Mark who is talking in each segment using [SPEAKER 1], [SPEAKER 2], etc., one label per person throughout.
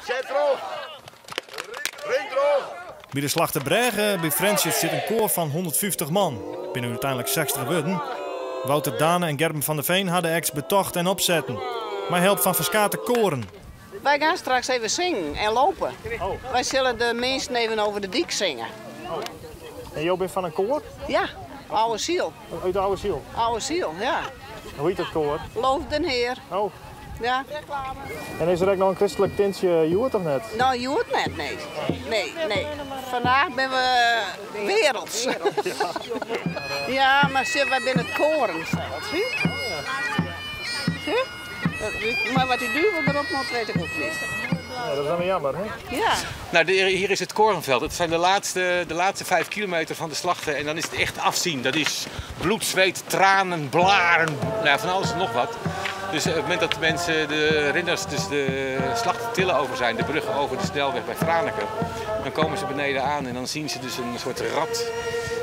[SPEAKER 1] Zet droog. Ring droog.
[SPEAKER 2] Bij de Slag te Bregen bij Frensjes zit een koor van 150 man. Binnen uiteindelijk 60 worden. Wouter Dane en Gerben van der Veen hadden ex betocht en opzetten. Maar help van verskate koren.
[SPEAKER 3] Wij gaan straks even zingen en lopen.
[SPEAKER 2] Oh.
[SPEAKER 3] Wij zullen de mensen even over de dik zingen.
[SPEAKER 2] Oh. En jij bent van een koor?
[SPEAKER 3] Ja, oude ziel.
[SPEAKER 2] Uit de Oude Ziel?
[SPEAKER 3] Oude ziel, ja.
[SPEAKER 2] Hoe heet dat koor?
[SPEAKER 3] Loof den Heer.
[SPEAKER 2] Oh.
[SPEAKER 3] Ja.
[SPEAKER 2] En is er ook nog een christelijk tintje Joert of net?
[SPEAKER 3] Nou, je hoort net, nee. Nee. Vandaag ben we werelds. Ja, maar zie, wij zijn het koren. Zie? Zie? Maar wat die duivel erop moet, weet ik ook niet.
[SPEAKER 2] Ja, dat is dan weer jammer, hè?
[SPEAKER 3] Ja.
[SPEAKER 4] Nou, hier is het korenveld. Het zijn de laatste 5 kilometer van de slachten en dan is het echt afzien. Dat is bloed, zweet, tranen, blaren, nou, van alles en nog wat. Dus op het moment dat de mensen, de ridders, dus de slachtentillen over zijn, de bruggen over de snelweg bij Franeker, dan komen ze beneden aan en dan zien ze dus een soort rat.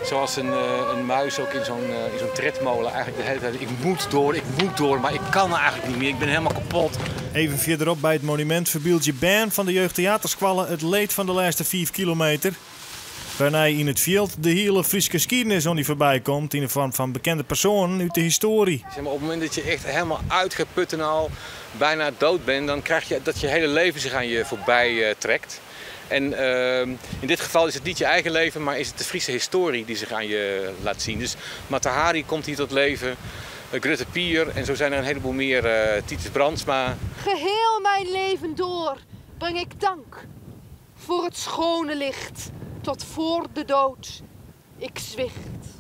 [SPEAKER 4] Zoals een muis ook in zo'n tredmolen eigenlijk de hele tijd. Ik moet door, maar ik kan eigenlijk niet meer. Ik ben helemaal kapot.
[SPEAKER 2] Even verderop bij het monument verbeeldt je band van de jeugdtheaterskwallen het leed van de laatste 5 kilometer. Waarna in het veld de hele Friese geschiedenis die voorbij komt in de vorm van bekende personen uit de historie.
[SPEAKER 4] Zeg maar, op het moment dat je echt helemaal uitgeput en al bijna dood bent, dan krijg je dat je hele leven zich aan je voorbij trekt. En in dit geval is het niet je eigen leven, maar is het de Friese historie die zich aan je laat zien. Dus Mata Hari komt hier tot leven, Grutte Pier en zo zijn er een heleboel meer, Titus Brandsma.
[SPEAKER 5] Geheel mijn leven door breng ik dank voor het schone licht tot voor de dood ik zwicht.